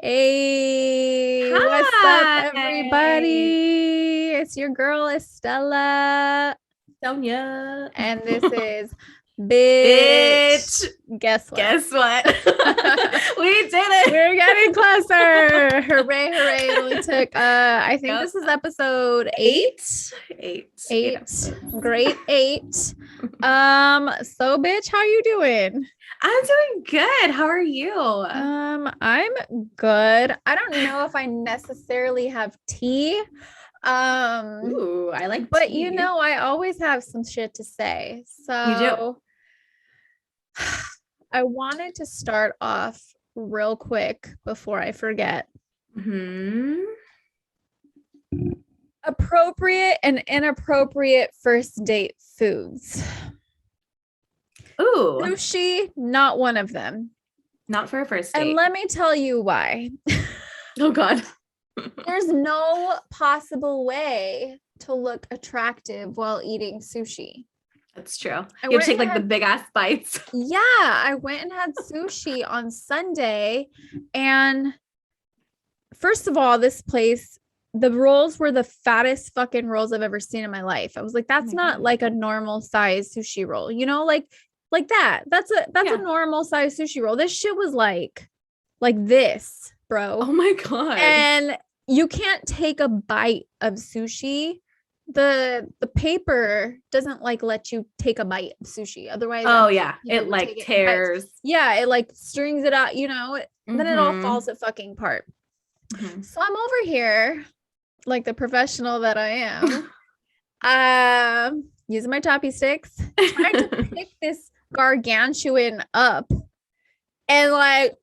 Hey, what's up, Hi, everybody? It's your girl Estella, Sonia. and this is Bitch. Bitch, Guess what? guess what? We did it. We're getting closer. Hooray, hooray. It only took I think Yep. this is episode Eight. eight. Episodes. Great eight. So bitch, how you doing? I'm doing good. How are you? I'm good. I don't know if I necessarily have tea. Ooh, I like But tea. I always have some shit to say. You do. So I wanted to start off real quick before I forget. Hmm. Appropriate and inappropriate first date foods. Ooh, Sushi, not one of them. not for a first And date. let me tell you why. Oh God. There's no possible way to look attractive while eating sushi. That's true. I You have went to take and like the had big ass bites. Yeah, I went and had sushi on Sunday. And first of all, this place, the rolls were the fattest fucking rolls I've ever seen in my life. I was like, Oh that's my not God. like a normal size sushi roll, like that. That's a Yeah. normal size sushi roll. This shit was like this, Oh bro. my God. And you can't take a bite of sushi. The paper doesn't like let you take a bite of sushi. Otherwise, Oh yeah. people It would like take it in bites. tears. Yeah, it like strings it out, then it all Mm-hmm. falls at fucking apart. Mm-hmm. So I'm over here, like the professional that I am, using my choppy sticks, trying to pick this gargantuan up and like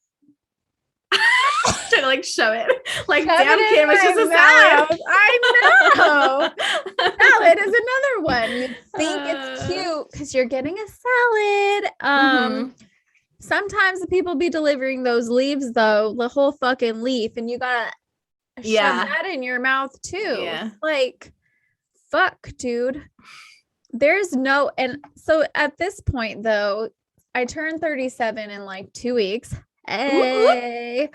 Trying to like shove it. Like, shove damn, it Kim, it's just in a my salad. mouth. I know. Salad is another one. You think it's cute because you're getting a salad. Mhm. Sometimes the people be delivering those leaves though, the whole fucking leaf, and you gotta shove Yeah. that in your mouth too. Yeah. Like, fuck, dude. There's no, and so at this point though, I turned 37 in like 2 weeks. Whoop, whoop. Hey,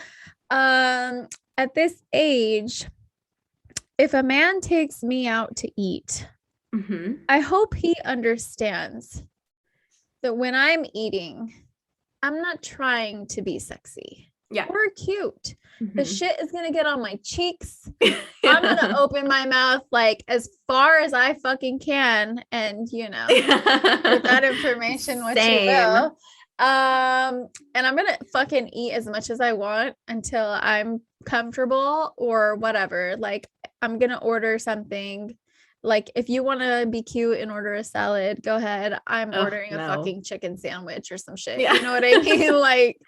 at this age, if a man takes me out to eat, Mhm. I hope he understands that when I'm eating, I'm not trying to be sexy Yeah. or cute. The Mhm. shit is gonna get on my cheeks. I'm gonna open my mouth like as far as I fucking can, and with that information, what you Same. will. And I'm gonna fucking eat as much as I want until I'm comfortable or whatever. Like, I'm gonna order something. Like, if you want to be cute and order a salad, go ahead. I'm Oh ordering a no. fucking chicken sandwich or some shit. Yeah. You know what I mean? Like,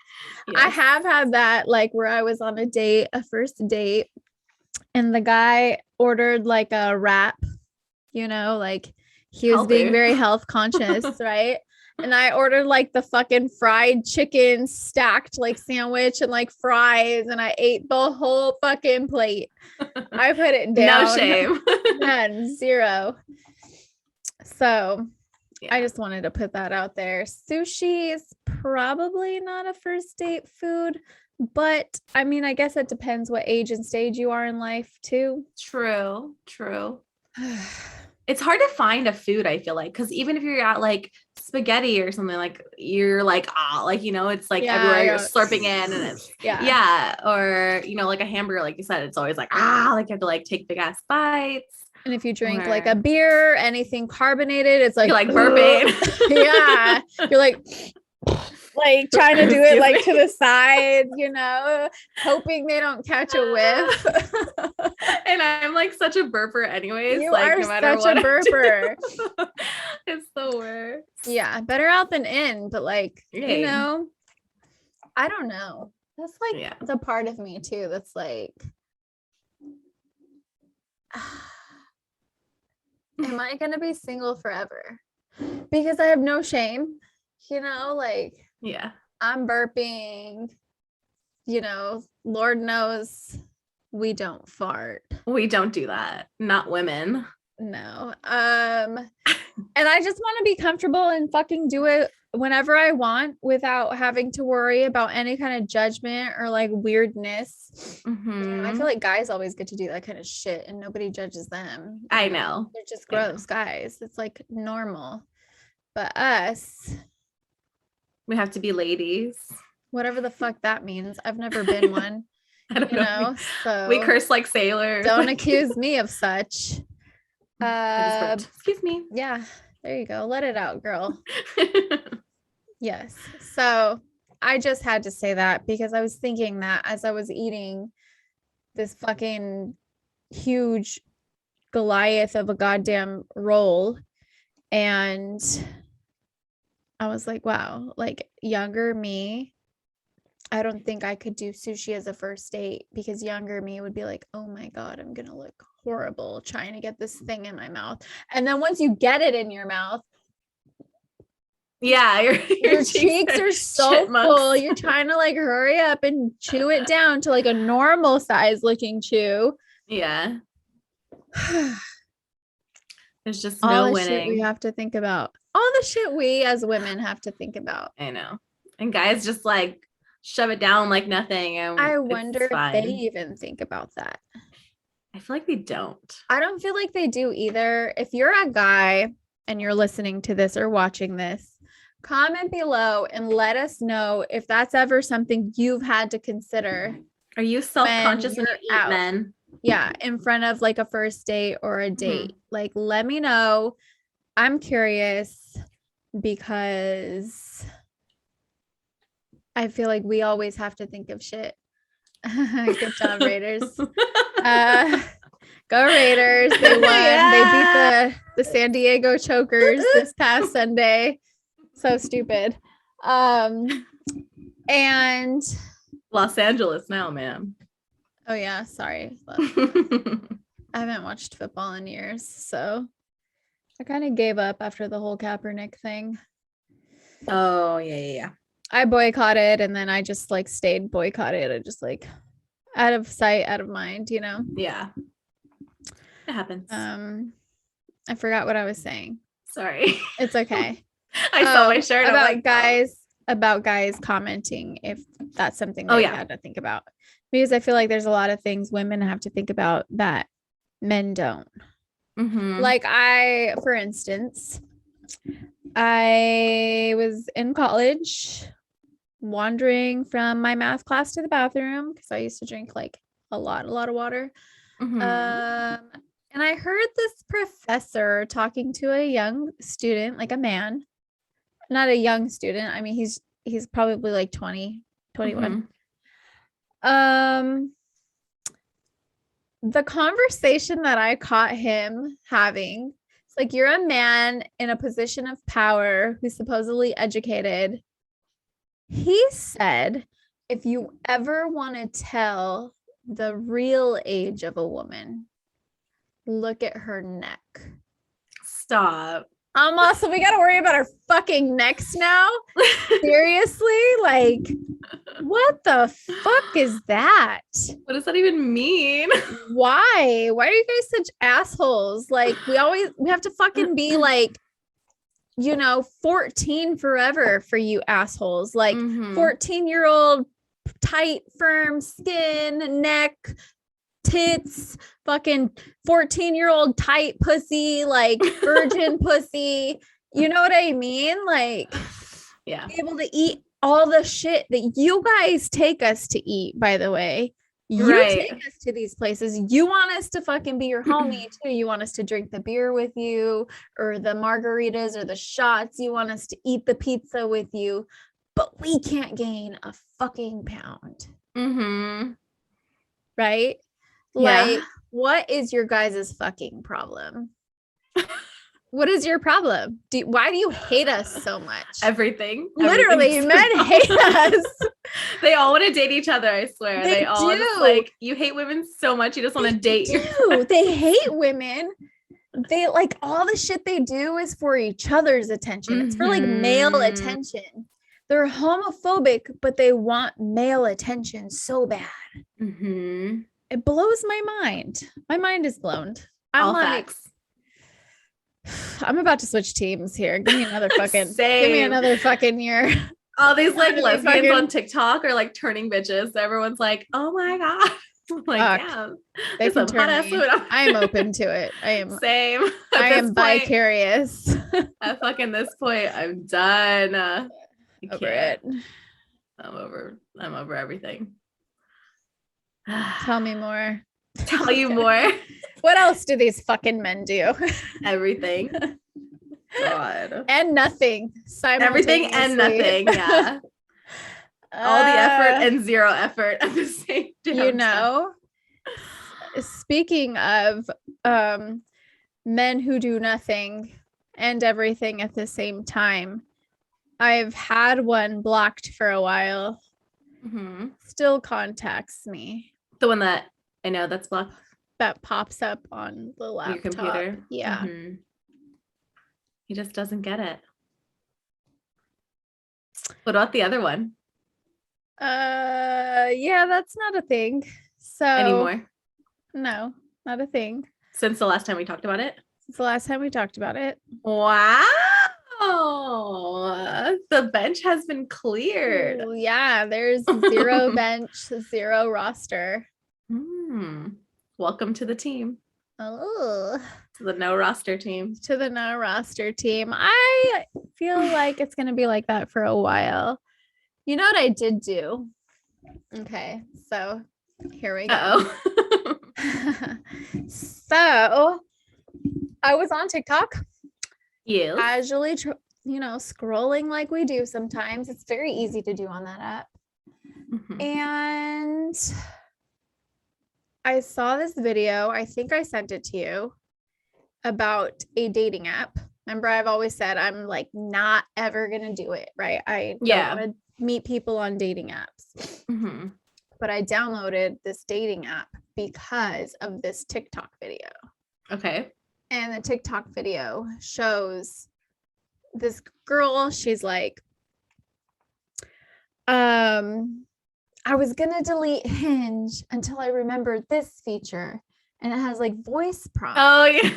I Yes. have had that, like, where I was on a first date, and the guy ordered like a wrap, like he was being Healthy. very health conscious, right? And I ordered like the fucking fried chicken stacked like sandwich and like fries, and I ate the whole fucking plate. I put it No down. shame. None, zero. So I Yeah. just wanted to put that out there. Sushi is probably not a first date food, but I mean, I guess it depends what age and stage you are in life, too. True. True. It's hard to find a food, I feel like, because even if you're at like spaghetti or something, like you're like, like, it's like everywhere you're Yeah, slurping in, and it's yeah. yeah, or like a hamburger, like you said, it's always like, like you have to like take big ass bites, And if you drink like a or beer, anything carbonated, it's like, you're like burping. yeah, you're like trying to do it Excuse like me. to the side, hoping they don't catch a whiff. And I'm like such a burper anyways, You like are no matter such what a I do. burper. It's the worst. Yeah, better out than in, but like, Hey. I don't know. That's like Yeah. the part of me too that's like, am I going to be single forever? Because I have no shame, like Yeah. I'm burping, Lord knows we don't fart. We don't do that. Not women. No. And I just want to be comfortable and fucking do it whenever I want without having to worry about any kind of judgment or like weirdness. You know, I feel like guys always get to do that kind of shit and nobody judges them. I know. They're just gross guys. It's like normal. But us, we have to be ladies. Whatever the fuck that means. I've never been one. I don't know. So we curse like sailors. Don't accuse me of such. Excuse me. Yeah, there you go. Let it out, girl. Yes. So I just had to say that because I was thinking that as I was eating this fucking huge Goliath of a goddamn roll. And I was like, wow, like younger me, I don't think I could do sushi as a first date because younger me would be like, oh my God, I'm going to look horrible trying to get this thing in my mouth. And then once you get it in your mouth, yeah, your cheeks are so full. You're trying to like hurry up and chew it down to like a normal size looking chew. Yeah. There's just all no the winning. Shit we have to think about. All the shit we as women have to think about. I know. And guys just like shove it down like nothing. And I wonder if they even think about that. I feel like they don't. I don't feel like they do either. If you're a guy and you're listening to this or watching this, comment below and let us know if that's ever something you've had to consider. Are you self-conscious when you eat, men? Yeah, in front of like a first date or a date. Like, let me know. I'm curious because I feel like we always have to think of shit. Good job, Raiders. Go Raiders. They won. Yeah. They beat the San Diego Chokers this past Sunday. So stupid. And Los Angeles now, ma'am. Oh yeah, sorry. I haven't watched football in years, so I kind of gave up after the whole Kaepernick thing. Oh yeah. I boycotted and then I just like stayed boycotted. I just like out of sight, out of mind, you know? Yeah. It happens. I forgot what I was saying. Sorry. It's okay. I saw my shirt about guys commenting if that's something they had to think about. Because I feel like there's a lot of things women have to think about that men don't. Like for instance, I was in college wandering from my math class to the bathroom because I used to drink like a lot of water. And I heard this professor talking to a young student, like a man, not a young student. I mean, he's probably like 20, 21. The conversation that I caught him having, it's like, you're a man in a position of power who's supposedly educated. He said, if you ever want to tell the real age of a woman, look at her neck. Stop. So we got to worry about our fucking necks now? Seriously? Like, what the fuck is that? What does that even mean? Why are you guys such assholes? Like, we have to fucking be like, 14 forever for you assholes. Like 14-year-old tight, firm skin, neck, tits, fucking 14-year-old tight pussy, like virgin pussy. You know what I mean? Like, yeah, be able to eat all the shit that you guys take us to eat, by the way. You take us to these places. You want us to fucking be your homie too. You want us to drink the beer with you or the margaritas or the shots. You want us to eat the pizza with you, but we can't gain a fucking pound. Right? Like, what is your guys' fucking problem? What is your problem? Why do you hate us so much? Everything. Literally, men hate us. They all want to date each other, I swear. They all just like, you hate women so much, you just want to date. They hate women. They like, all the shit they do is for each other's attention. It's for like male attention. They're homophobic, but they want male attention so bad. It blows my mind. My mind is blown. I'm all like, facts. I'm about to switch teams here. Give me another fucking Same. year. All these like Honestly, lesbians fucking- on TikTok are like turning bitches. So everyone's like, oh my God. I'm like, Fuck. yeah. They There's can some hot turn ass me. food. I am open to it. Same. At I this am point, vicarious. at fucking this point, I'm done. I Over can't. it. I'm over everything. Tell me more. Tell you more. What else do these fucking men do? Everything. God. And nothing. Everything and nothing. Yeah. All the effort and zero effort at the same damn you time. know, speaking of men who do nothing and everything at the same time, I've had one blocked for a while. Mhm. Still contacts me. The one that I know that's blocked That pops up on the on laptop. your computer. Yeah. Mhm. He just doesn't get it. What about the other one? Yeah, that's not a thing. So Anymore? No, not a thing. Since the last time we talked about it? It's the last time we talked about it. Wow. The bench has been cleared. Ooh, yeah, there's 0 bench, 0 roster. Welcome to the team. Oh, To the no roster team. to the no roster team. I feel like it's going to be like that for a while. You know what I did do? Okay, so here we go. Uh-oh. So I was on TikTok, Yes. casually, scrolling like we do sometimes. It's very easy to do on that app. Mhm. And I saw this video, I think I sent it to you, about a dating app. Remember, I've always said I'm like not ever gonna do it, right? I don't want to meet people on dating apps. Mhm. But I downloaded this dating app because of this TikTok video. Okay. And the TikTok video shows this girl, she's like, I was gonna delete Hinge until I remembered this feature, and it has like voice prompts. Oh yeah.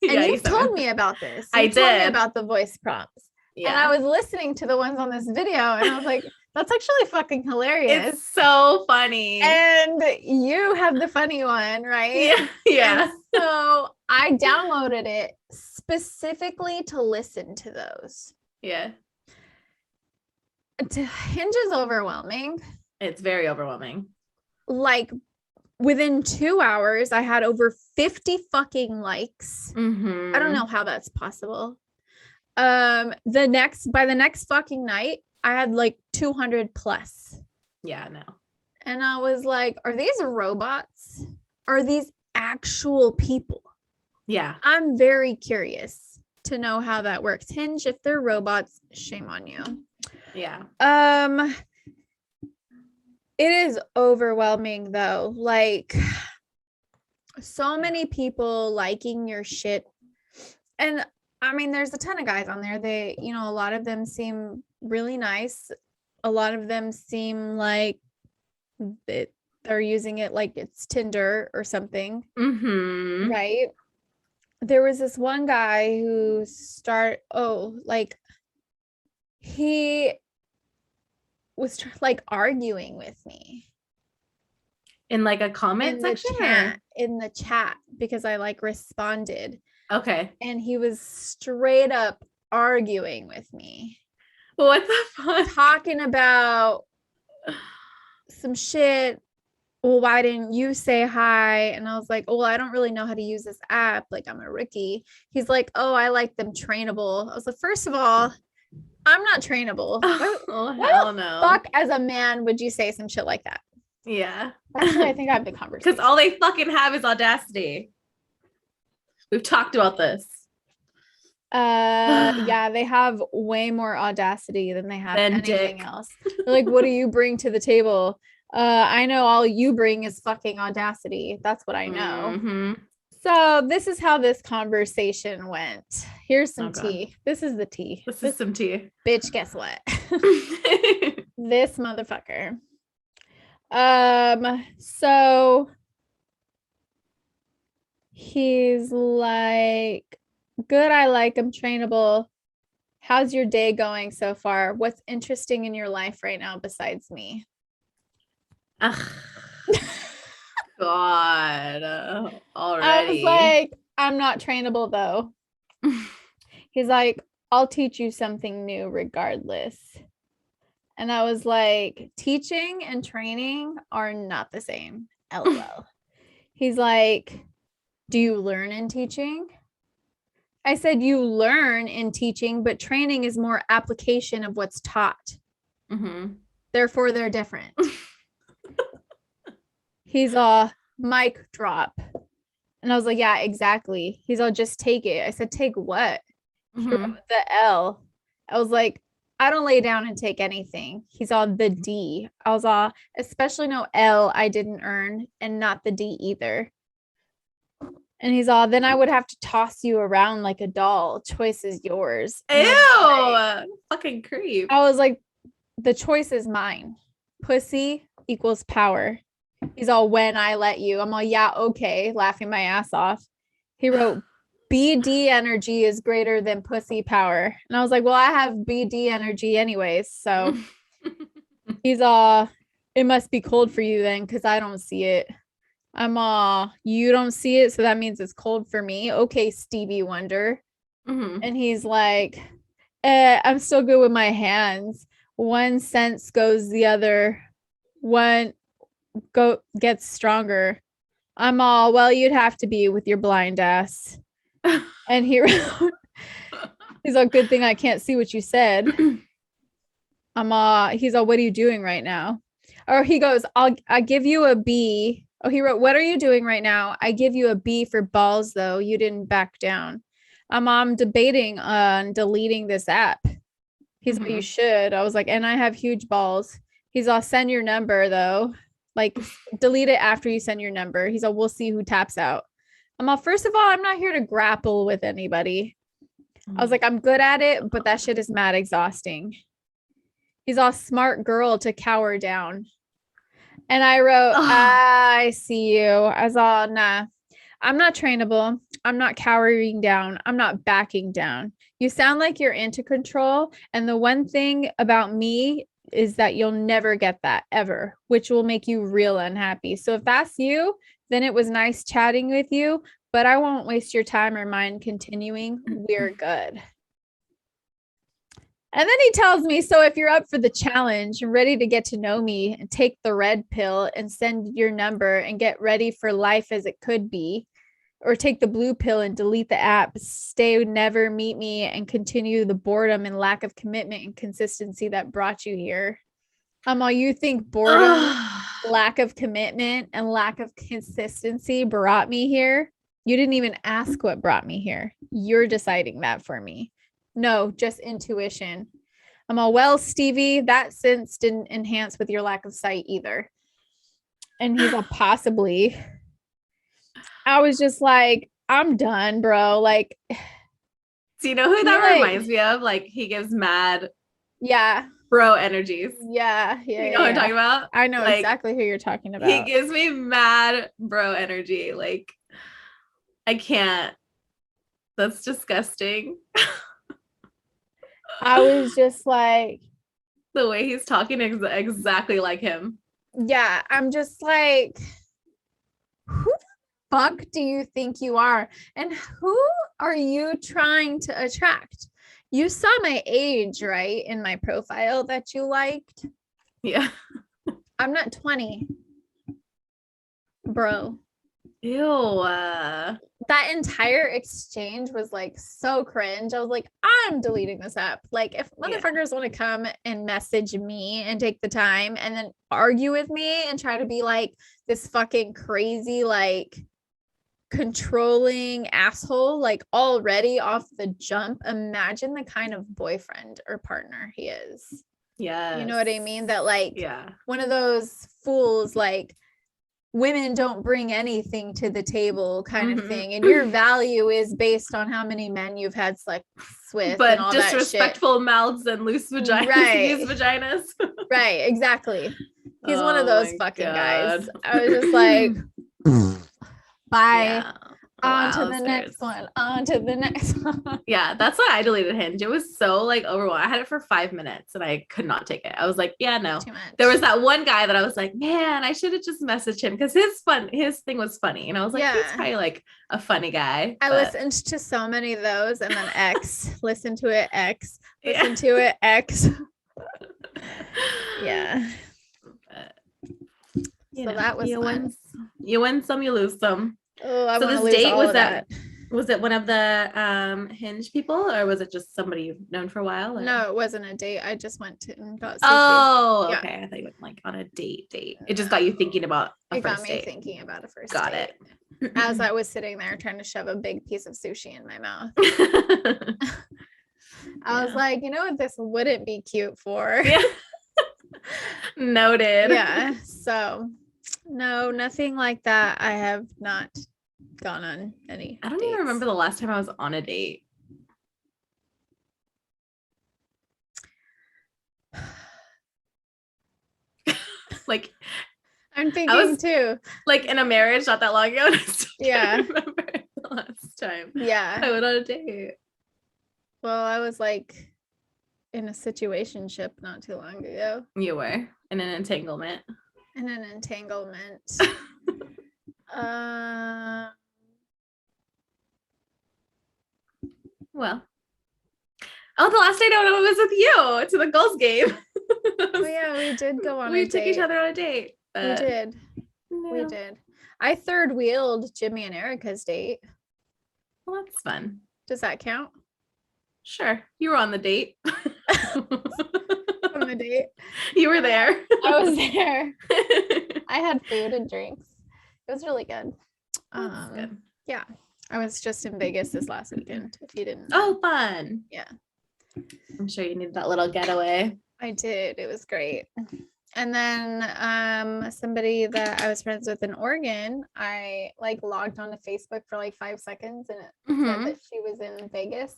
And Yeah, you told me about this. I You told me did. about the voice prompts. Yeah. And I was listening to the ones on this video, and I was like, that's actually fucking hilarious. It's so funny. And you have the funny one, right? Yeah. Yeah. And so I downloaded it specifically to listen to those. Yeah. Hinge is overwhelming. It's very overwhelming. Like within 2 hours, I had over 50 fucking likes. Mhm. I don't know how that's possible. By the next fucking night, I had like 200 plus. Yeah, no. And I was like, are these robots? Are these actual people? Yeah. I'm very curious to know how that works. Hinge, if they're robots, shame on you. Yeah. It is overwhelming though. Like so many people liking your shit. And I mean, there's a ton of guys on there. They, a lot of them seem really nice. A lot of them seem like they're using it like it's Tinder or something. Mhm. Right. There was this one guy who he was like arguing with me In like a comment section in the chat because I like responded. Okay. And he was straight up arguing with me. What the fuck? Talking about some shit. Well, why didn't you say hi? And I was like, well, I don't really know how to use this app. Like, I'm a rookie. He's like, oh, I like them trainable. I was like, first of all, I'm not trainable. Oh, What hell the no. fuck as a man would you say some shit like that? Yeah. Actually, I think I have the conversation. Because all they fucking have is audacity. We've talked about this. Yeah, they have way more audacity than they have anything dick. else. They're like, what do you bring to the table? I know all you bring is fucking audacity. That's what I know. Mhm. So this is how this conversation went. Here's some God. tea. This is the tea. This is some tea. Bitch, guess what? This motherfucker. So he's like, Good, I like, I'm trainable. How's your day going so far? What's interesting in your life right now besides me? Ugh, God, I was already. like, I'm not trainable though. He's like, I'll teach you something new regardless. And I was like, teaching and training are not the same. LOL. He's like, do you learn in teaching? I said, you learn in teaching, but training is more application of what's taught. Mm-hmm. Therefore, they're different. He's a mic drop. And I was like, yeah, exactly. He's all, just take it. I said, take what? He wrote Mm-hmm. the L. I was like, I don't lay down and take anything. He's all the D. I was all, especially no L I didn't earn and not the D either. And he's all, then I would have to toss you around like a doll. Choice is yours. And Ew, fucking creep. I was like, the choice is mine. Pussy equals power. He's all, when I let you. I'm all, yeah, okay, laughing my ass off. He wrote, BD energy is greater than pussy power. And I was like, well, I have BD energy anyways. So he's it must be cold for you then, because I don't see it. I'm you don't see it, so that means it's cold for me. Okay, Stevie Wonder. Mm-hmm. And he's like, I'm still good with my hands. One sense goes the other. One gets stronger. I'm all, well, you'd have to be with your blind ass. And he wrote, he's a good thing I can't see what you said. He's all, what are you doing right now? Or he goes, I give you a B. Oh, he wrote, what are you doing right now? I give you a B for balls, though. You didn't back down. I'm debating on deleting this app. He's like, you should. I was like, and I have huge balls. He's all, send your number, though. Like, delete it after you send your number. He's all, we'll see who taps out. I'm all, first of all, I'm not here to grapple with anybody. I was like, I'm good at it, but that shit is mad exhausting. He's all, smart girl to cower down. And I wrote, I see you. I was all, nah, I'm not trainable. I'm not cowering down. I'm not backing down. You sound like you're into control. And the one thing about me is that you'll never get that ever, which will make you real unhappy. So if that's you, then it was nice chatting with you, but I won't waste your time or mine continuing. We're good. And then he tells me, so if you're up for the challenge and ready to get to know me and take the red pill and send your number and get ready for life as it could be, or take the blue pill and delete the app, stay, never meet me, and continue the boredom and lack of commitment and consistency that brought you here. All, you think boredom, lack of commitment, and lack of consistency brought me here? You didn't even ask what brought me here. You're deciding that for me. No, just intuition. I'm all, well, Stevie, that sense didn't enhance with your lack of sight either. And he's all, possibly. I was just like, I'm done, bro. Like, so you know who that reminds me of? Like, he gives mad, yeah, bro energies. Yeah. You know what I'm talking about? I know exactly who you're talking about. He gives me mad bro energy. Like, I can't. That's disgusting. I was just like, the way he's talking is exactly like him. Yeah, I'm just like, who the fuck do you think you are? And who are you trying to attract? You saw my age, right? In my profile that you liked. Yeah. I'm not 20. Bro. Ew. That entire exchange was like so cringe. I was like, I'm deleting this app. Like, if motherfuckers want to come and message me and take the time and then argue with me and try to be like this fucking crazy, like controlling asshole, like already off the jump, imagine the kind of boyfriend or partner he is. Yeah. You know what I mean? That like, yeah, one of those fools, like, women don't bring anything to the table kind of thing, and your value is based on how many men you've had sex with, but and all disrespectful mouths and loose vaginas, right? Use vaginas. Right, exactly. He's one of those fucking guys. I was just like, bye. Yeah. On to Wow, the next one. On to the next one. Yeah, that's why I deleted Hinge. It was so like overwhelming. I had it for 5 minutes and I could not take it. I was like, yeah, no. Too much. There was that one guy that I was like, man, I should have just messaged him because his thing was funny. And I was like, he's probably like a funny guy. I but- listened to so many of those and then X. Listen to it, X. Yeah. Listen to it, X. Yeah. You So know, that was you fun. win some, you lose some. Oh, I So want to this lose date all was of that that. was it one of the Hinge people or was it just somebody you've known for a while? Or? No, it wasn't a date. I just went to and got sushi. Oh, Yeah. okay. I thought you went like on a date. It just got you thinking about a It got first me date. thinking about a first Got date. it. As I was sitting there trying to shove a big piece of sushi in my mouth. I was Yeah. like, you know what this wouldn't be cute for? Yeah. Noted. Yeah. So no, nothing like that. I have not gone on any. I don't even remember the last time I was on a date. Like I'm thinking was- too. like in a marriage not that long ago. And I still Yeah. can't remember the last time I Yeah. went on a date. Well, I was like in a situationship not too long ago. You were in an entanglement. In an entanglement. uh Well. Oh, the last date I went on was with you to the Gulls game. oh yeah, we did go on We a took date. each other on a date. We but did. We no. did. I third wheeled Jimmy and Erica's date. Well, that's fun. Does that count? Sure. You were on the date. On the date. You were there. I was there. I had food and drinks. It was really good. That's good. Yeah. I was just in Vegas this last weekend, if you didn't. Oh, fun. Yeah. I'm sure you needed that little getaway. I did. It was great. And then somebody that I was friends with in Oregon, I like logged onto Facebook for like 5 seconds and it said that she was in Vegas.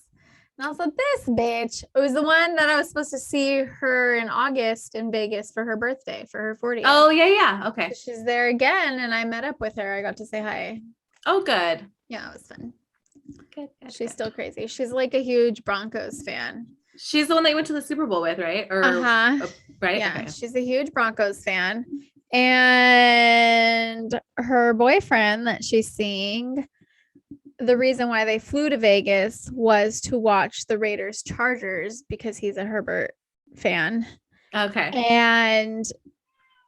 And I was like, this bitch. It was the one that I was supposed to see her in August in Vegas for her birthday, for her 40th. Oh, yeah. Okay. She's there again and I met up with her. I got to say hi. Oh, good. Yeah, it was fun. Good. She's still crazy. She's like a huge Broncos fan. She's the one that you went to the Super Bowl with, right? Or Uh-huh. right? Yeah, Okay. she's a huge Broncos fan. And her boyfriend that she's seeing, the reason why they flew to Vegas was to watch the Raiders Chargers because he's a Herbert fan. Okay. And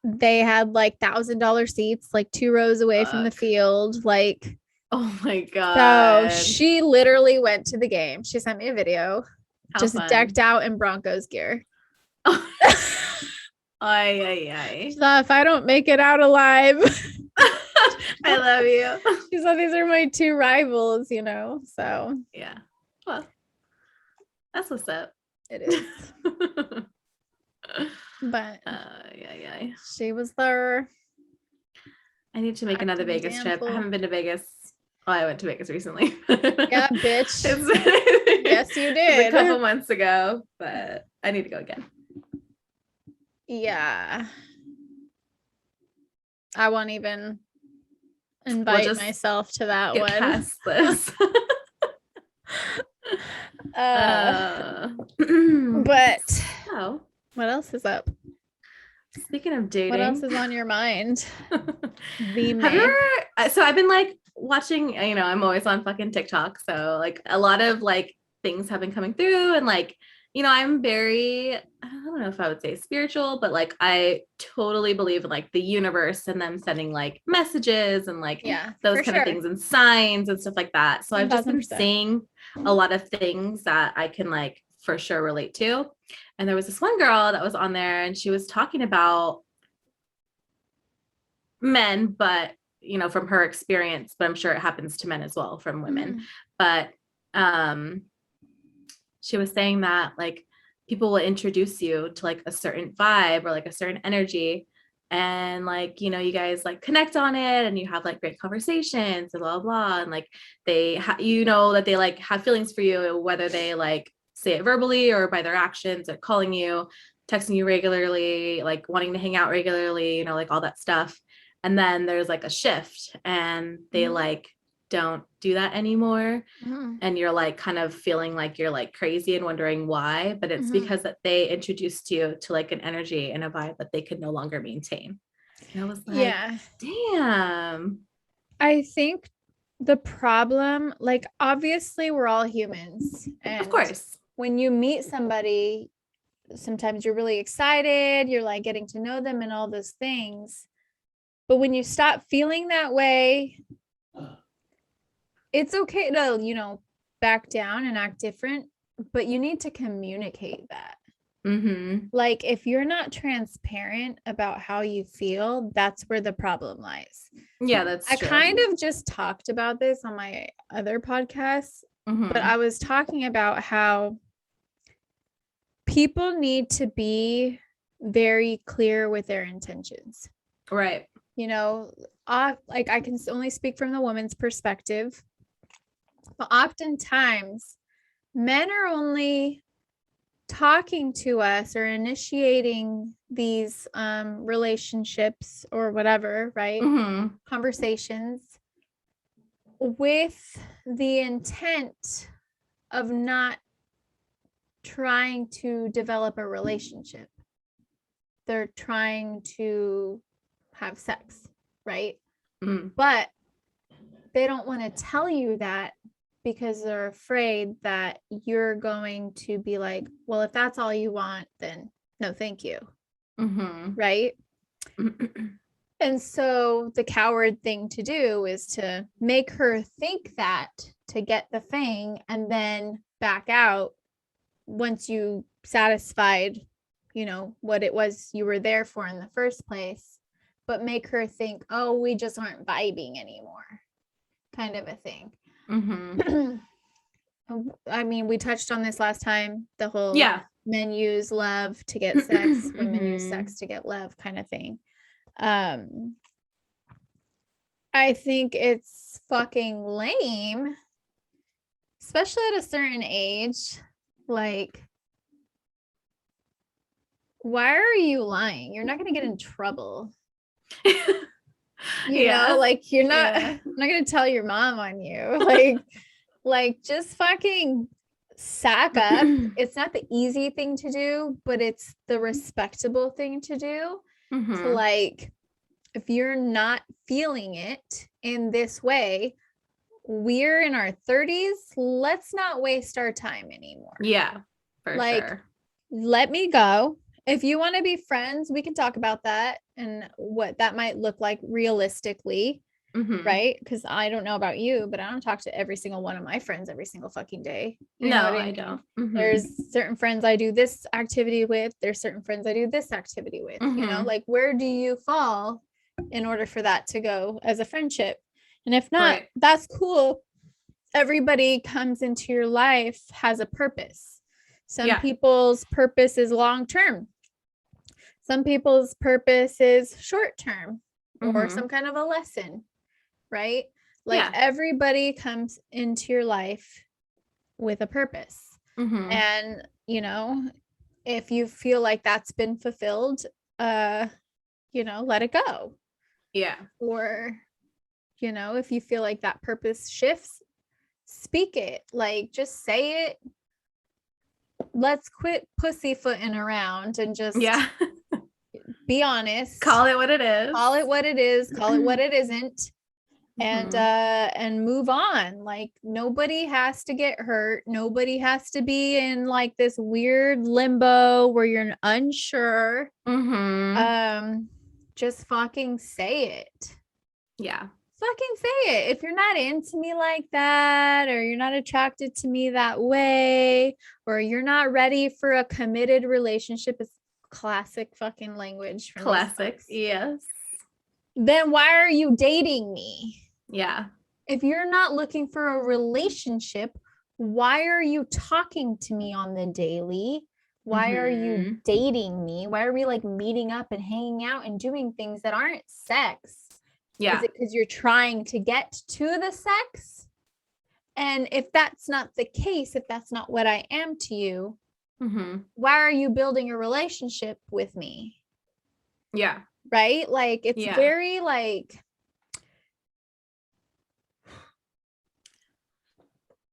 they had like $1,000 seats, like 2 rows away from the Fuck. field. Like, Oh my god. so she literally went to the game. She sent me a video, How just fun. decked out in Broncos gear. Ay. She thought, if I don't make it out alive, I love you. she said these are my 2 rivals, you know. So Yeah. Well, that's what's up. it is. But Yeah. she was there. I need to make Acting another a Vegas damn trip. I fool. haven't been to Vegas. Oh, I went to Vegas recently. Yeah, bitch. It's- Yes, you it was did. a couple months ago, but I need to go again. Yeah. I won't even invite just myself to that Get one. past this. But oh, what else is up? speaking of dating, What else is on your mind? The have you man. ever, so I've been like watching, you know, I'm always on fucking TikTok. So like a lot of like things have been coming through and like, you know, I'm very, I don't know if I would say spiritual, but like I totally believe in like the universe and them sending like messages and like Yeah, those for kind sure. of things and signs and stuff like that. So I've just been 1000%. seeing a lot of things that I can like for sure relate to. And there was this one girl that was on there and she was talking about men, but you know, from her experience, but I'm sure it happens to men as well from women. But she was saying that like people will introduce you to like a certain vibe or like a certain energy and like, you know, you guys like connect on it and you have like great conversations and blah blah, and like they you know that they like have feelings for you, whether they like say it verbally or by their actions or calling you, texting you regularly, like wanting to hang out regularly, you know, like all that stuff. And then there's like a shift and they like don't do that anymore. Mhm. And you're like kind of feeling like you're like crazy and wondering why, but it's Mhm. because that they introduced you to like an energy and a vibe that they could no longer maintain. And I was like, Yeah. damn. I think the problem, like, obviously, we're all humans. Of And course. when you meet somebody, sometimes you're really excited, you're like getting to know them and all those things. But when you stop feeling that way, it's okay to, back down and act different, but you need to communicate that. Mm-hmm. Like, if you're not transparent about how you feel, that's where the problem lies. Yeah, that's I true. kind of just talked about this on my other podcasts, but Mm-hmm. I was talking about how people need to be very clear with their intentions. Right. Like, I can only speak from the woman's perspective, but oftentimes men are only talking to us or initiating these relationships or whatever, right? Mm-hmm. Conversations with the intent of not trying to develop a relationship. They're trying to have sex, right? Mm-hmm. But they don't want to tell you that because they're afraid that you're going to be like, well, if that's all you want, then no, thank you. Mm-hmm. Right. And so the coward thing to do is to make her think that to get the thing and then back out once you satisfied, what it was you were there for in the first place, but make her think, oh, we just aren't vibing anymore, kind of a thing. Mm-hmm. I mean, we touched on this last time, the whole men use love to get sex, women use sex to get love kind of thing. I think it's fucking lame, especially at a certain age. Like, why are you lying? You're not going to get in trouble. Like, you're not, I'm not going to tell your mom on you. Like just fucking sack up. It's not the easy thing to do, but it's the respectable thing to do. Mm-hmm. To like, if you're not feeling it in this way, we're in our 30s. Let's not waste our time anymore. Yeah, for sure. Let me go. If you want to be friends, we can talk about that and what that might look like realistically. Mm-hmm. Right? Because I don't know about you, but I don't talk to every single one of my friends every single fucking day. I don't. Mm-hmm. There's certain friends I do this activity with. There's certain friends I do this activity with. Mm-hmm. Like, where do you fall in order for that to go as a friendship? And if not, that's cool. Everybody comes into your life has a purpose. Some people's purpose is long term. Some people's purpose is short term, or some kind of a lesson. Right? Like, everybody comes into your life with a purpose. Mm-hmm. And, if you feel like that's been fulfilled, let it go. Yeah. Or, if you feel like that purpose shifts, speak it. Like, just say it. Let's quit pussyfooting around and just be honest. Call it what it is. Call it what it is. Call it what it isn't. And move on. Like, nobody has to get hurt. Nobody has to be in like this weird limbo where you're unsure. Just fucking say it. Yeah. Fucking say it. If you're not into me like that, or you're not attracted to me that way, or you're not ready for a committed relationship, it's classic fucking language. Classic. Yes. Then why are you dating me? Yeah. If you're not looking for a relationship, why are you talking to me on the daily? Why are you dating me? Why are we like meeting up and hanging out and doing things that aren't sex? Yeah. Is it because you're trying to get to the sex? And if that's not the case, if that's not what I am to you, why are you building a relationship with me? Yeah. Right? Like, it's very like,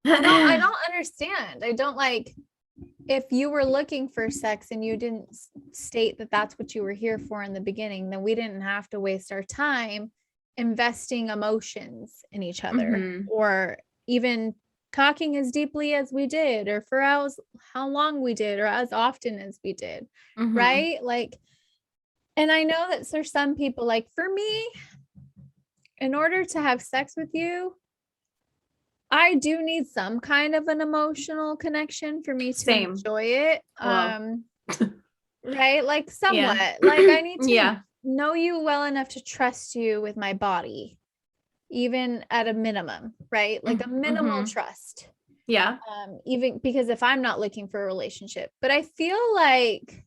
I don't understand. I don't like, if you were looking for sex and you didn't state that that's what you were here for in the beginning, then we didn't have to waste our time investing emotions in each other, or even talking as deeply as we did, or for how long we did, or as often as we did. Right? Like, and I know that there's some people, like for me, in order to have sex with you, I do need some kind of an emotional connection for me to enjoy it. Well. Right? Like somewhat. Yeah. Like I need to know you well enough to trust you with my body, even at a minimum, right? Like a minimal trust. Yeah. Even because if I'm not looking for a relationship, but I feel like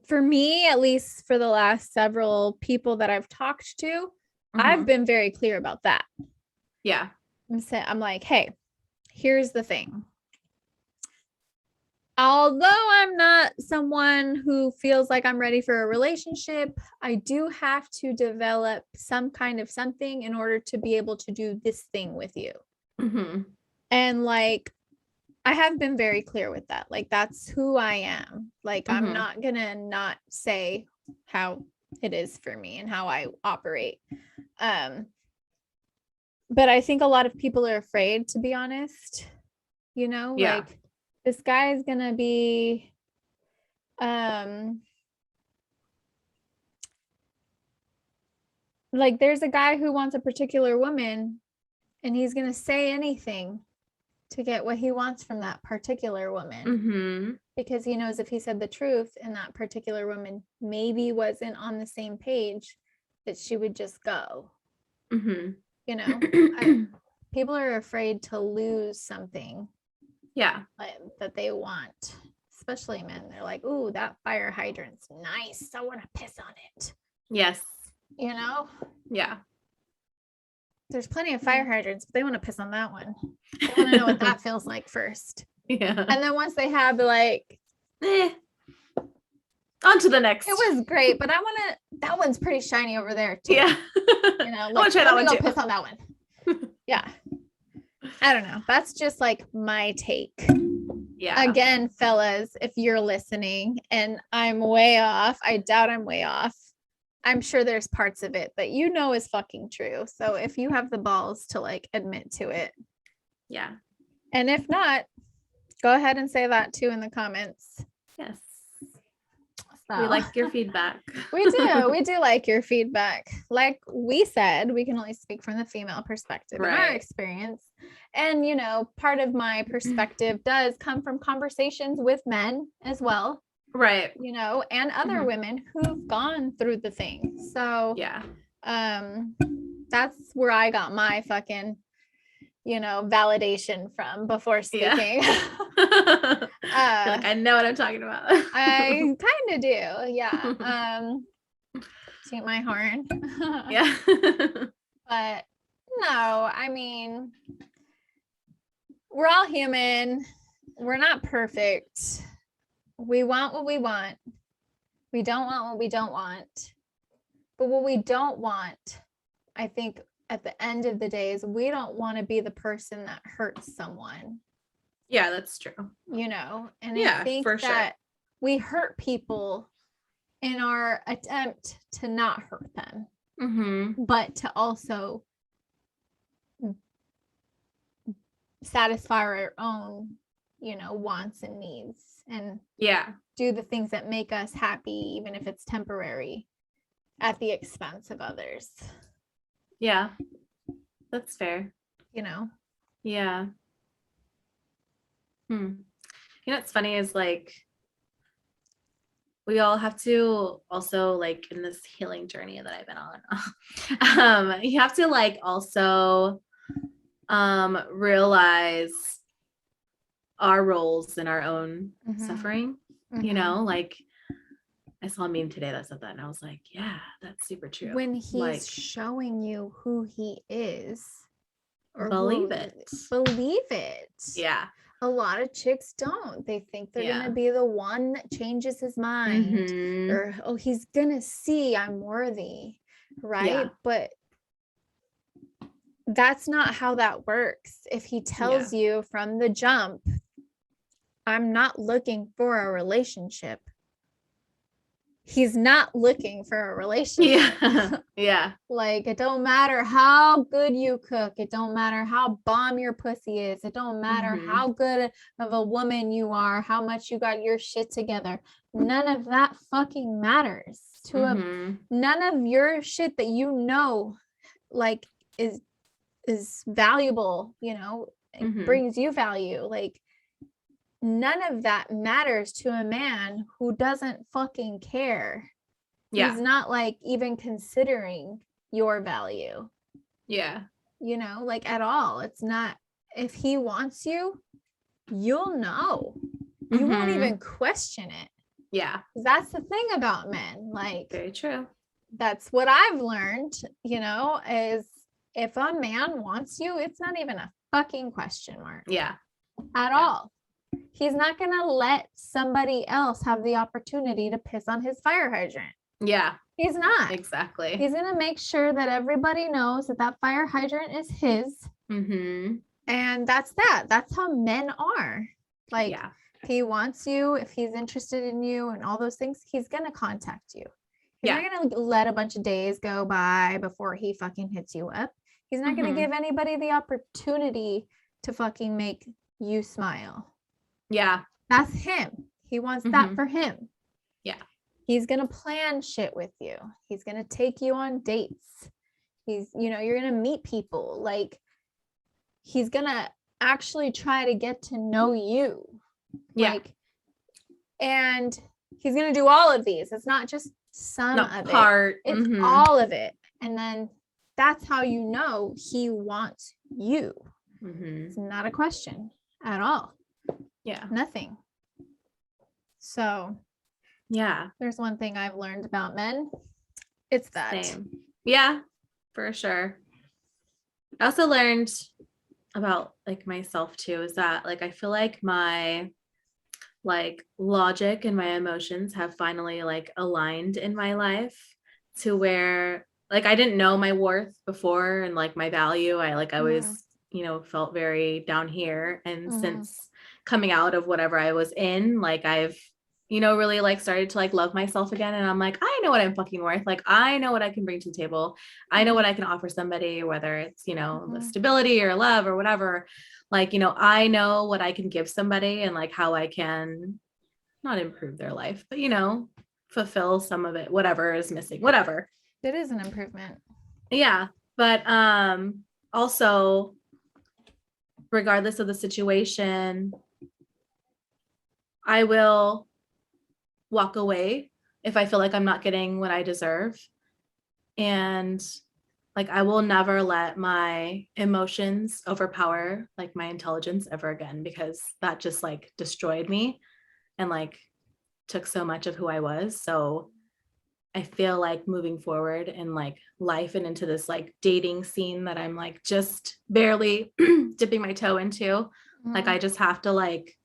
for me, at least for the last several people that I've talked to, I've been very clear about that. Yeah. I'm like, hey, here's the thing. Although I'm not someone who feels like I'm ready for a relationship, I do have to develop some kind of something in order to be able to do this thing with you. And like, I have been very clear with that. Like, that's who I am. Like, I'm not gonna not say how it is for me and how I operate. But I think a lot of people are afraid, to be honest, you know, like this guy is gonna be like, there's a guy who wants a particular woman and he's gonna say anything to get what he wants from that particular woman, because he knows if he said the truth and that particular woman maybe wasn't on the same page, that she would just go. You know, people are afraid to lose something that they want, especially men. They're like, ooh, that fire hydrant's nice, I want to piss on it. Yes. You know? Yeah. There's plenty of fire hydrants, but they want to piss on that one. They want to know what that feels like first. Yeah. And then once they have, like, on to the next. It was great, but I want to, that one's pretty shiny over there too. Yeah. You know, like, try that one go too. piss on that one. Yeah. I don't know. That's just like my take. Yeah. Again, fellas, if you're listening and I'm way off, I doubt I'm way off. I'm sure there's parts of it that you know is fucking true. So if you have the balls to like admit to it. Yeah. And if not, go ahead and say that too in the comments. Yes. So, we like your feedback. We do like your feedback. Like we said, we can only speak from the female perspective in our experience. And, you know, part of my perspective does come from conversations with men as well. Right. You know, and other women who've gone through the thing. So, yeah. That's where I got my fucking, you know, validation from before speaking. Yeah. Like, I know what I'm talking about. I kind of do. Yeah. Toot my horn. Yeah. But no, I mean, we're all human. We're not perfect. We want what we want. We don't want what we don't want. But what we don't want, I think at the end of the day, is we don't want to be the person that hurts someone. Yeah, that's true. You know, and yeah, I think that we hurt people in our attempt to not hurt them, but to also satisfy our own, you know, wants and needs, and do the things that make us happy, even if it's temporary, at the expense of others. Yeah, that's fair. You know? Yeah. You know what's funny is, like, we all have to also, like, in this healing journey that I've been on, you have to, like, also realize our roles in our own suffering. You know, like, I saw a meme today that said that, and I was like, yeah, that's super true. When he's like, showing you who he is, or believe it. Yeah. A lot of chicks don't. They think they're gonna be the one that changes his mind, or, oh, he's gonna see I'm worthy, right? But That's not how that works. If he tells you from the jump, I'm not looking for a relationship, he's not looking for a relationship. Yeah. Like, it don't matter how good you cook, it don't matter how bomb your pussy is, it don't matter how good of a woman you are, how much you got your shit together. None of that fucking matters to him. None of your shit that you know, like, is valuable, you know, it brings you value. Like, none of that matters to a man who doesn't fucking care. Yeah. He's not like even considering your value. Yeah. You know, like at all. It's not, if he wants you, you'll know. You won't even question it. Yeah. That's the thing about men. Like, very true. That's what I've learned, you know, is if a man wants you, it's not even a fucking question mark. Yeah. At all. He's not going to let somebody else have the opportunity to piss on his fire hydrant. Yeah. He's not. Exactly. He's going to make sure that everybody knows that that fire hydrant is his. And that's that. That's how men are. Like, if he wants you, if he's interested in you and all those things, he's going to contact you. He's not going to let a bunch of days go by before he fucking hits you up. He's not going to give anybody the opportunity to fucking make you smile. Yeah. That's him. He wants that for him. Yeah. He's going to plan shit with you. He's going to take you on dates. He's, you know, you're going to meet people. Like, he's going to actually try to get to know you. Yeah. Like, and he's going to do all of these. It's not just some of it. It's all of it. And then that's how you know he wants you. It's not a question at all. Yeah. Nothing. So yeah, there's one thing I've learned about men. It's that. Same. Yeah, for sure. I also learned about like myself too, is that like I feel like my like logic and my emotions have finally like aligned in my life to where like I didn't know my worth before and like my value. I always, you know, felt very down here. And since coming out of whatever I was in, like I've, you know, really like started to like love myself again. And I'm like, I know what I'm fucking worth. Like, I know what I can bring to the table. I know what I can offer somebody, whether it's, you know, the stability or love or whatever. Like, you know, I know what I can give somebody and like how I can not improve their life, but, you know, fulfill some of it, whatever is missing, whatever. It is an improvement. Yeah. But also, regardless of the situation, I will walk away if I feel like I'm not getting what I deserve. And like, I will never let my emotions overpower like my intelligence ever again, because that just like destroyed me and like took so much of who I was. So I feel like moving forward in like life and into this like dating scene that I'm like just barely dipping my toe into, like I just have to like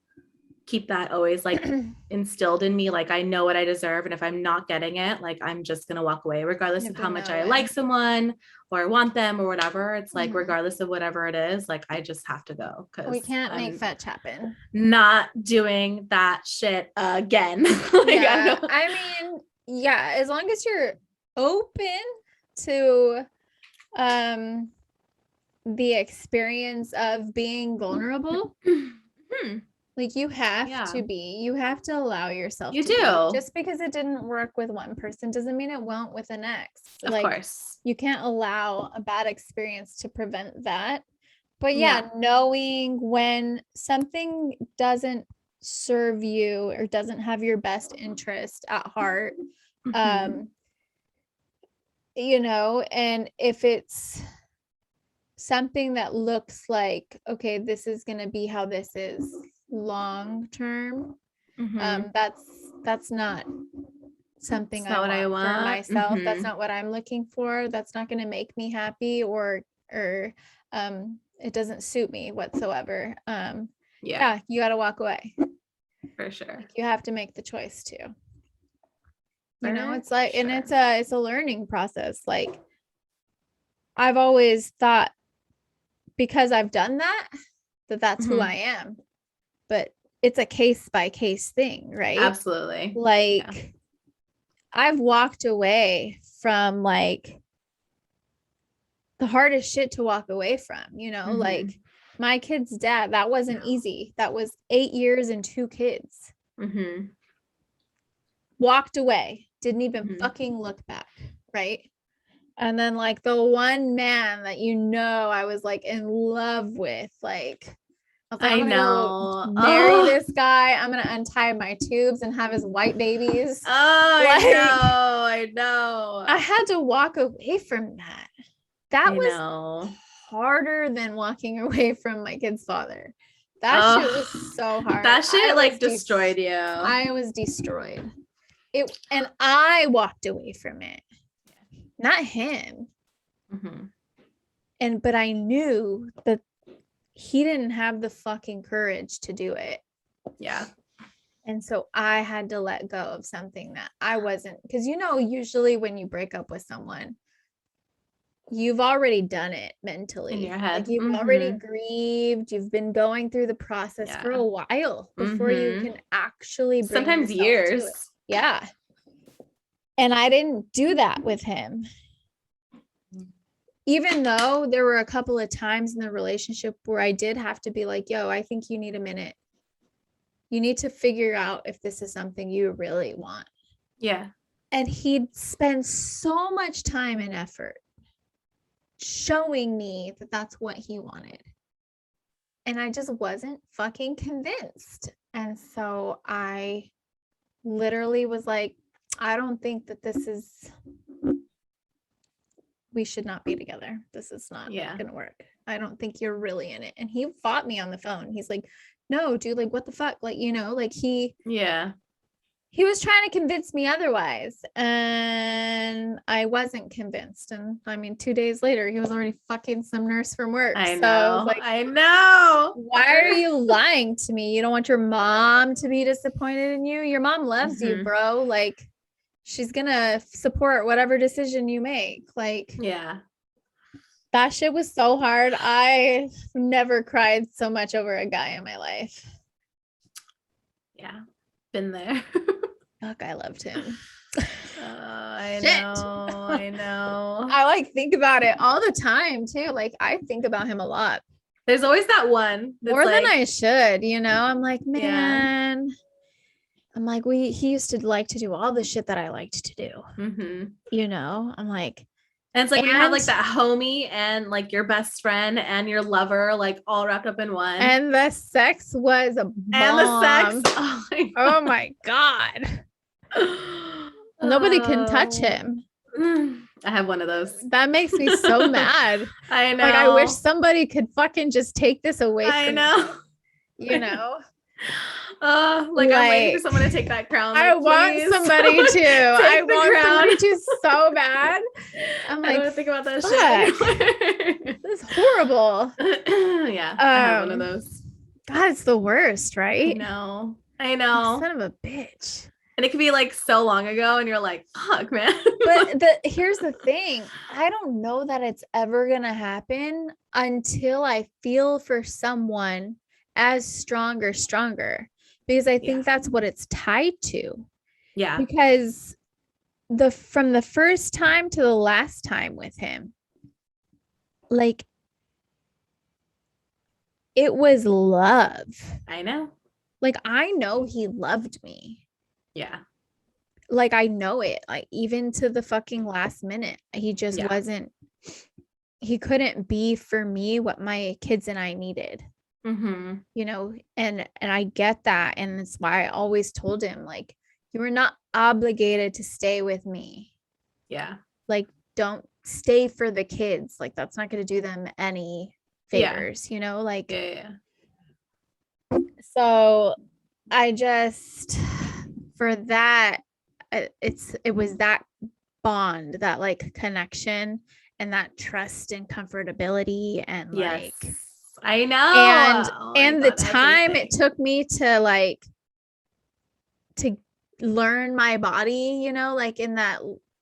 keep that always like instilled in me. Like I know what I deserve. And if I'm not getting it, like I'm just going to walk away regardless of how much I like someone or want them or whatever. It's like, regardless of whatever it is, like I just have to go. Cause we can't make fetch happen. Not doing that shit again. Like, yeah. I mean, yeah, as long as you're open to the experience of being vulnerable. Like you have to be, you have to allow yourself to be. Just because it didn't work with one person doesn't mean it won't with the next. Of course. You can't allow a bad experience to prevent that. But yeah, knowing when something doesn't serve you or doesn't have your best interest at heart, you know, and if it's something that looks like, okay, this is going to be how this is long term, that's not something I want for myself. That's not what I'm looking for. That's not going to make me happy, or it doesn't suit me whatsoever. Yeah, you got to walk away for sure. Like, you have to make the choice too. You know, it's like, and it's a learning process. Like I've always thought because I've done that, that's who Mhm. I am. But it's a case by case thing, right? Absolutely. Like I've walked away from like the hardest shit to walk away from, Mhm. like my kid's dad, that wasn't easy. That was 8 years and 2 kids. Mhm. Walked away, didn't even Mhm. fucking look back, right? And then like the one man that I was like in love with, like I was like, I I'm gonna go know. marry Oh. this guy. I'm gonna untie my tubes and have his white babies. Oh, Like, I know. I had to walk away from that. That I was know. harder than walking away from my kid's father. That Oh, shit was so hard. That shit I like was destroyed you. I was destroyed. And I walked away from it, not him. Mhm. But I knew that he didn't have the fucking courage to do it. Yeah. And so I had to let go of something that I wasn't, because usually when you break up with someone, you've already done it mentally. In your head. Like you've already grieved, you've been going through the process for a while before you can actually bring sometimes yourself years. to it. Yeah. And I didn't do that with him. Even though there were a couple of times in the relationship where I did have to be like, yo, I think you need a minute. You need to figure out if this is something you really want. Yeah. And he'd spend so much time and effort showing me that that's what he wanted. And I just wasn't fucking convinced. And so I literally was like, I don't think that we should not be together. This is not going to work. I don't think you're really in it. And he fought me on the phone. He's like, no, dude, like, what the fuck? Like, like he was trying to convince me otherwise. And I wasn't convinced. And I mean, 2 days later, he was already fucking some nurse from work. I So know. I was like, I know. Why are you lying to me? You don't want your mom to be disappointed in you? Your mom loves you, bro. Like, she's gonna support whatever decision you make. Like, yeah, that shit was so hard. I never cried so much over a guy in my life. Yeah, been there. Fuck, I loved him. I know. I like think about it all the time too. Like, I think about him a lot. There's always that one more than I should. I'm like, man. Yeah. I'm like, he used to like to do all the shit that I liked to do. I'm like, and it's like you have like that homie and like your best friend and your lover like all wrapped up in one. And the sex was a bomb. And the sex. Oh my God. Nobody can touch him. I have one of those. That makes me so mad. I know. Like, I wish somebody could fucking just take this away from me. Like I'm waiting for someone to take that crown. Like, I want somebody to. I want somebody to so bad. I'm like, I don't think about that shit. This is horrible. Yeah, I have one of those. God, it's the worst, right? I know. Son of a bitch. And it could be like so long ago, and you're like, "Fuck, man." But here's the thing: I don't know that it's ever gonna happen until I feel for someone as stronger, because I think that's what it's tied to. Yeah. Because from the first time to the last time with him, like, it was love. I know. Like, I know he loved me. Yeah. Like, I know it. Like, even to the fucking last minute, he just wasn't. He couldn't be for me what my kids and I needed. And I get that, and that's why I always told him, like, you are not obligated to stay with me. Yeah. Like, don't stay for the kids. Like, that's not going to do them any favors, like. Yeah. So I just, for that, it was that bond, that like connection, and that trust and comfortability, and like, I know. And the time it took me to like to learn my body, like in that,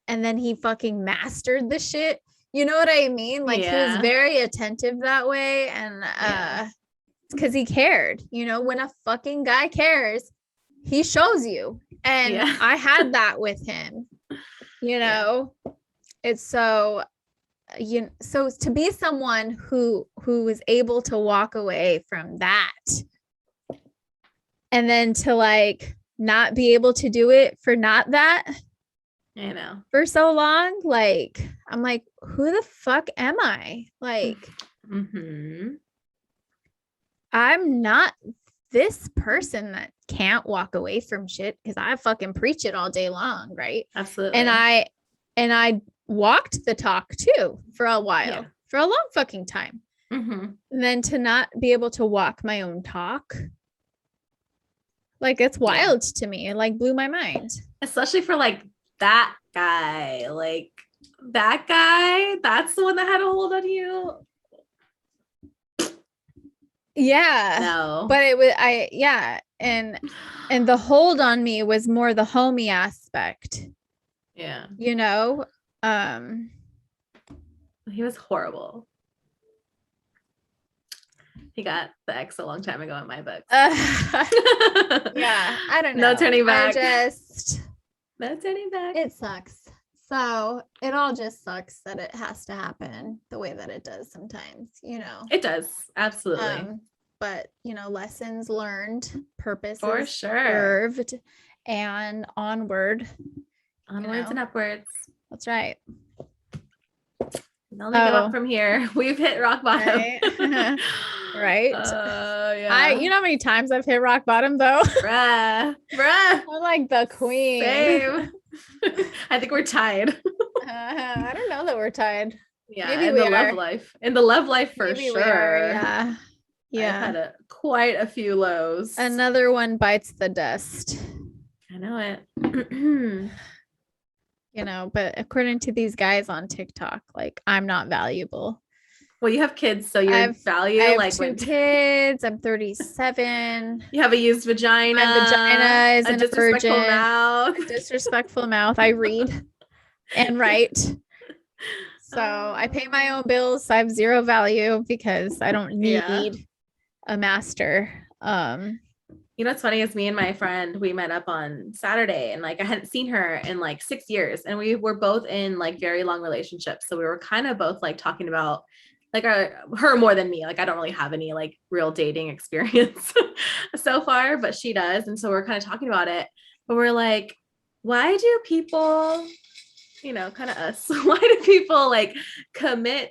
and then he fucking mastered the shit You know what I mean? Like he was Yeah. very attentive that way. And Yeah. because he cared, when a fucking guy cares, he shows you. And Yeah. I had that with him, it's so so to be someone who is able to walk away from that and then to like not be able to do it for not that I know. for so long, like I'm like, who the fuck am I? Like I'm not this person that can't walk away from shit because I fucking preach it all day long, right? Absolutely. And I walked the talk too for a while, for a long fucking time. And then to not be able to walk my own talk, like it's wild to me. It like blew my mind. Especially for like that guy. Like that guy, that's the one that had a hold on you. Yeah. No. But it was and the hold on me was more the homie aspect. Yeah. He was horrible. He got the ex a long time ago in my books. Yeah, I don't know. No turning back. No turning back. It sucks. So it all just sucks that it has to happen the way that it does sometimes, It does. Absolutely. But, lessons learned, purposes for sure served, and onward. Onwards and upwards. That's right. Only go up from here. We've hit rock bottom. Right. Yeah. How many times I've hit rock bottom though? Bruh. I'm like the queen. Same. I think we're tied. I don't know that we're tied. Yeah. Maybe in the love life. In the love life for Maybe sure. Yeah. I've had quite a few lows. Another one bites the dust. I know it. But according to these guys on TikTok, like I'm not valuable. Well, you have kids, so your value. I have 2 kids. I'm 37. You have a used vagina. My vagina is a disrespectful mouth. Disrespectful mouth. I read and write. So I pay my own bills. So I have zero value because I don't need a master. What's funny is me and my friend, we met up on Saturday and like I hadn't seen her in like 6 years and we were both in like very long relationships. So we were kind of both like talking about like her more than me. Like I don't really have any like real dating experience so far, but she does. And so we're kind of talking about it, but we're like, why do people, kind of us, why do people like commit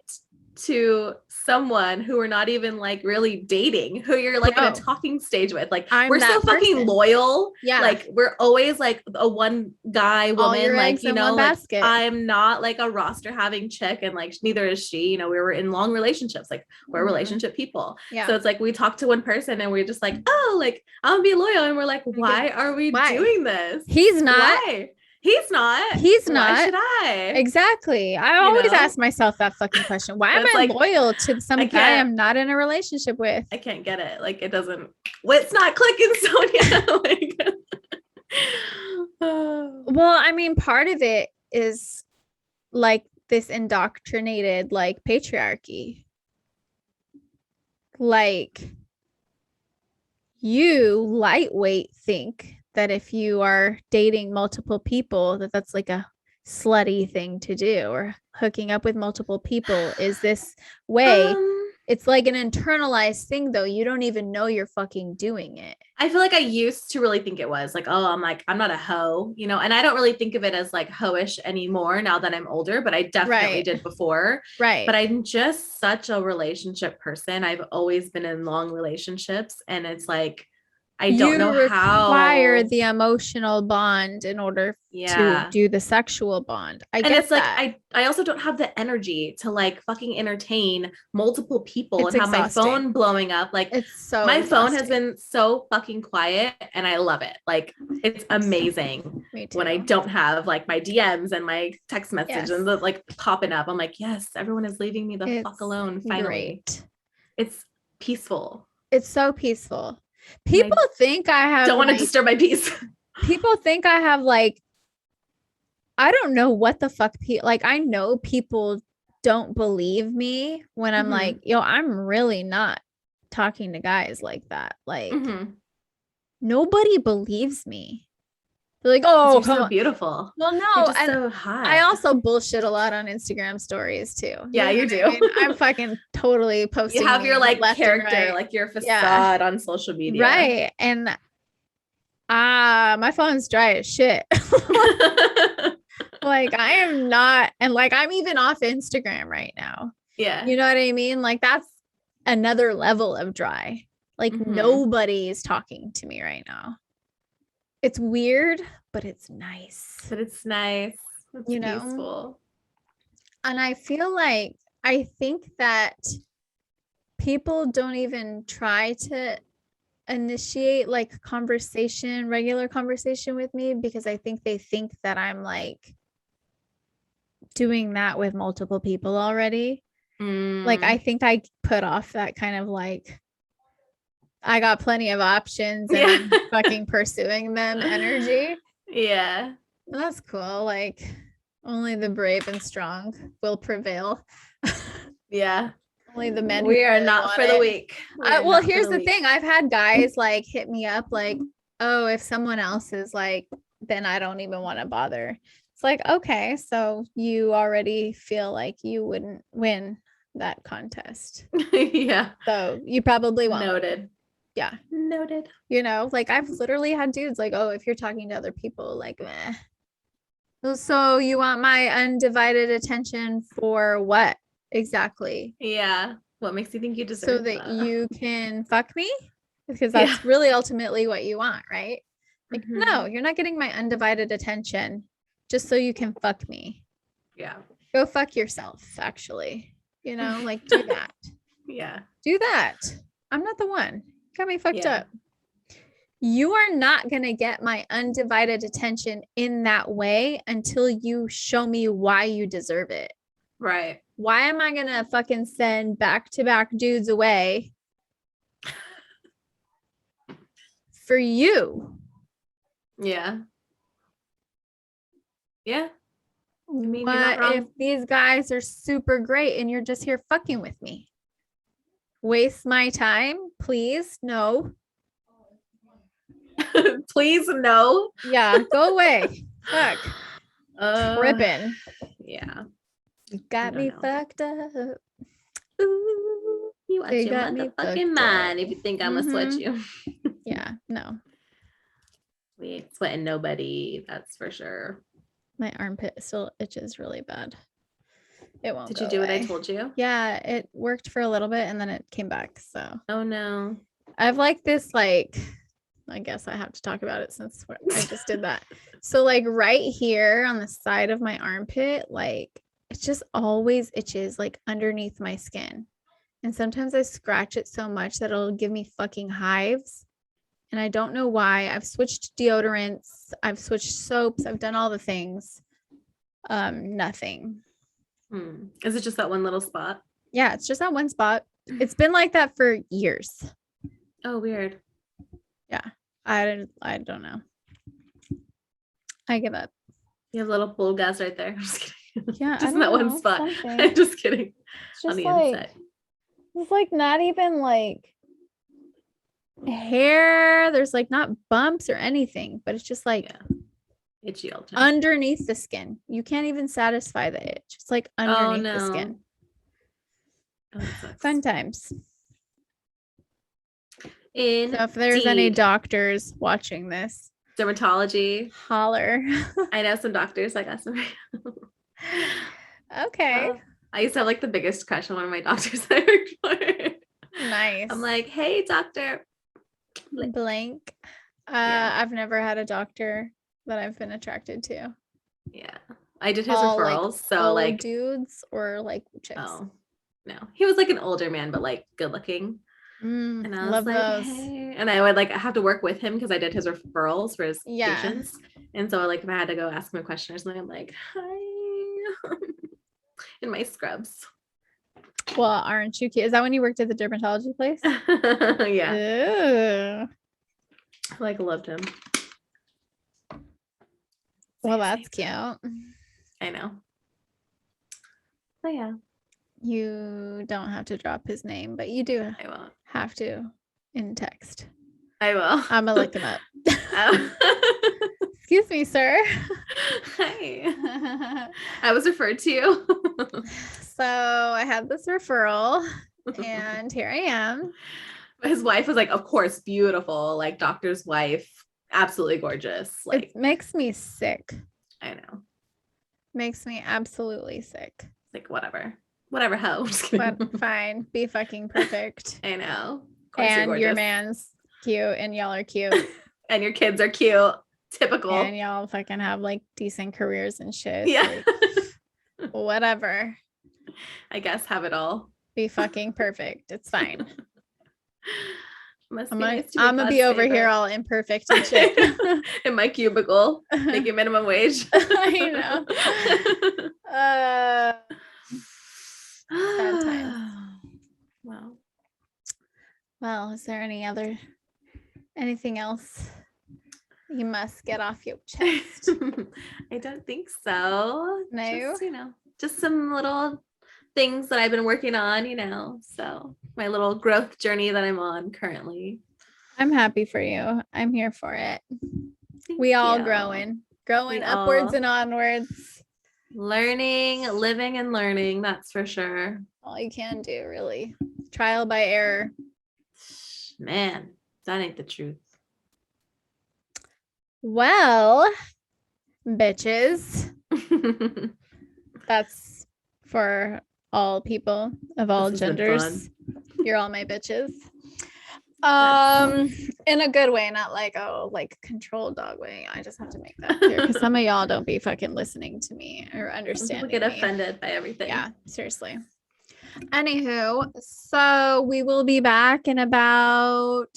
to someone who are not even like really dating, who you're like in a talking stage with? Like we're so fucking loyal. Yeah. Like we're always like a one guy woman, like, like I'm not like a roster having chick and like neither is she, we were in long relationships, like we're relationship people. Yeah. So it's like we talk to one person and we're just like, oh, like I'll be loyal. And we're like, why are we doing this? He's not. Why? He's not. Why should I? Exactly. I always ask myself that fucking question. Why am I loyal to some guy I'm not in a relationship with? I can't get it. Like it doesn't. It's not clicking, Sonia. Well, I mean, part of it is like this indoctrinated like patriarchy. Like you lightweight think that if you are dating multiple people, that's like a slutty thing to do, or hooking up with multiple people is this way. It's like an internalized thing though. You don't even know you're fucking doing it. I feel like I used to really think it was like, oh, I'm not a hoe, and I don't really think of it as like hoish anymore now that I'm older, but I definitely did before. Right. But I'm just such a relationship person. I've always been in long relationships and it's like, I don't know how. You require the emotional bond in order to do the sexual bond. I get that. Like I also don't have the energy to like fucking entertain multiple people and have my phone blowing up. Like it's so my phone has been so fucking quiet and I love it. Like it's amazing when I don't have like my DMs and my text message and the like popping up. I'm like, yes, everyone is leaving me the fuck alone. Finally, it's peaceful. It's so peaceful. People think I have don't want to disturb my peace. People think I have like, I don't know what the fuck like I know people don't believe me when I'm Mhm. like, yo, I'm really not talking to guys like that. Like, Mhm. nobody believes me. They're like, 'Cause oh, you're come so on. beautiful. Well, You're no, just and so I hot. also bullshit a lot on Instagram stories too. Yeah, you what do. I mean? I'm fucking totally You posting have your memes like left and character, right. like your Yeah, facade on social media. right. And my phone's dry as shit. Like I am not, and like I'm even off Instagram right now. Yeah. You know what I mean? Like that's another level of dry. Like Mhm. nobody's talking to me right now. It's weird, but it's nice. But it's nice. It's You know? peaceful. And I feel like I think that people don't even try to initiate like conversation, regular conversation with me because I think they think that I'm like doing that with multiple people already. Like I Mm. think I put off that kind of like I got plenty of options and Yeah. I'm fucking pursuing them energy. Yeah. That's cool. Like only the brave and strong will prevail. Yeah. Only the men who We are really not want for the it. weak. We are Well, not for here's the the weak. thing. I've had guys like hit me up like, oh, if someone else is like, then I don't even want to bother. It's like, okay, so you already feel like you wouldn't win that contest. Yeah. So you probably won't. Noted. Yeah. Noted. You know, like I've literally had dudes like, oh, if you're talking to other people, like, meh. Well, so you want my undivided attention for what exactly? Yeah. What makes you think you So deserve that that? you can fuck me? Because Yeah. that's really ultimately what you want, right? Like, Mhm. no, you're not getting my undivided attention just so you can fuck me. Yeah. Go fuck yourself, actually. You know, like do that. Yeah. Do that. I'm not the one. Got me fucked Yeah. up. You are not going to get my undivided attention in that way until you show me why you deserve it. Right. Why am I going to fucking send back to back dudes away for you? Yeah. Yeah. mean, you're not What if wrong. these guys are super great and you're just here fucking with me? Waste my time, please? No. Please no. Yeah, go away. Fuck. Tripping. Yeah. You got me know. fucked up. Ooh, You out they your got me motherfucking fucked mind up. if you think I'm gonna sweat Mhm. you. Yeah, no. We ain't sweating nobody, that's for sure. My armpit still itches really bad. It won't Did go you do what I away. told you? Yeah, it worked for a little bit and then it came back. So Oh no. I've like this, like, I guess I have to talk about it since I just did that. So, like, right here on the side of my armpit, like, it just always itches, like, underneath my skin. And sometimes I scratch it so much that it'll give me fucking hives. And I don't know why. I've switched deodorants, I've switched soaps, I've done all the things. Nothing. Is it just that one little spot? Yeah, it's just that one spot. It's been like that for years. Oh, weird. Yeah. I don't know. I give up. You have little pool gas right there. I'm just kidding. Yeah, Just in that one spot. something. I'm just kidding. It's On just the like inside. it's like not even like hair. There's like not bumps or anything, but it's just like Yeah. Itchy all the time. underneath the skin. You can't even satisfy the itch. It's like underneath the skin. Oh, that sucks. Fun times. So In if there's any doctors watching this, dermatology, holler. I know some doctors. I got some. Okay. I used to have like the biggest crush on one of my doctors I worked for. Nice. I'm like, hey, doctor. Blank. Yeah. I've never had a doctor that I've been attracted to. Yeah. I did his All, referrals. like, so old like dudes or like chicks. Oh no. He was like an older man, but like good looking. And I was Love like, those. hey. And I would like have to work with him because I did his referrals for his Yeah. patients. And so like if I had to go ask him a question or something, I'm like, hi. In my scrubs. Well, aren't you cute? Is that when you worked at the dermatology place? Yeah. Ew. I like loved him. Well, that's cute. I know. But yeah. You don't have to drop his name, but you do I won't. have to in text. I will. I'm gonna look him up. Oh. Excuse me, sir. Hi. I was referred to you. So I had this referral, and here I am. His wife was like, of course, beautiful, like doctor's wife, absolutely gorgeous. Like, It makes me sick. I know. Makes me absolutely sick. Like, whatever. Whatever, hoe. Just kidding. But fine, be fucking perfect. I know. Of course And you're your gorgeous. man's cute, and y'all are cute, And your kids are cute. Typical. and y'all fucking have like decent careers and shit. Yeah. Like, whatever. I guess have it all. Be fucking perfect. It's fine. Must I'm be gonna, nice to I'm gonna be God's over here favorite. all imperfect and shit. In my cubicle, making minimum wage. I know. Sad times. Wow. Well, is there anything else you must get off your chest? I don't think so. No? Just, just some little things that I've been working on, so my little growth journey that I'm on currently. I'm happy for you. I'm here for it. Thank We all you. growing We upwards all- and onwards. Learning, living and learning, that's for sure. All you can do, really. Trial by error. Man, that ain't the truth. Well, bitches. That's for all people of all This has been genders. fun. You're all my bitches. In a good way, not like control dog way. I just have to make that clear because some of y'all don't be fucking listening to me or Some understanding. people get me. offended by everything. Yeah, seriously. Anywho, so we will be back in about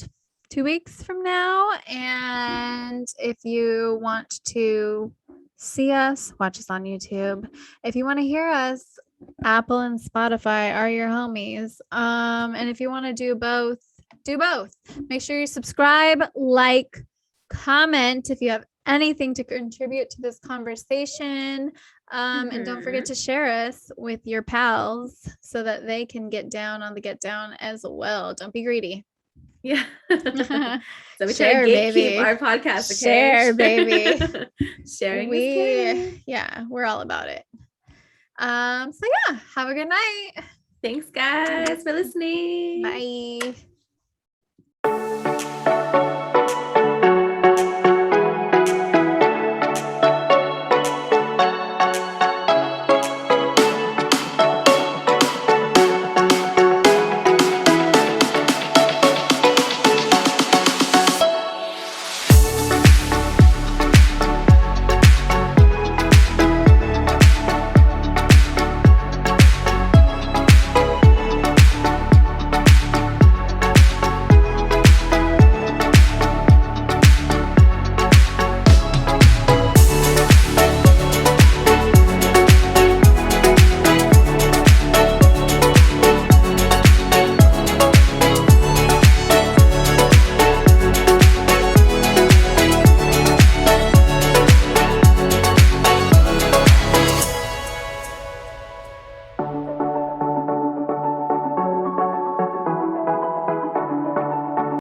2 weeks from now. And if you want to see us, watch us on YouTube. If you want to hear us, Apple and Spotify are your homies. And if you want to do both, do both. Make sure you subscribe, like, comment if you have anything to contribute to this conversation. And don't forget to share us with your pals so that they can get down on the get down as well. Don't be greedy. Yeah. So we Share, try to gatekeep baby. our podcast. Okay? Share, baby. Sharing is caring. Yeah, we're all about it. So yeah, have a good night. Thanks, guys, for listening. Bye.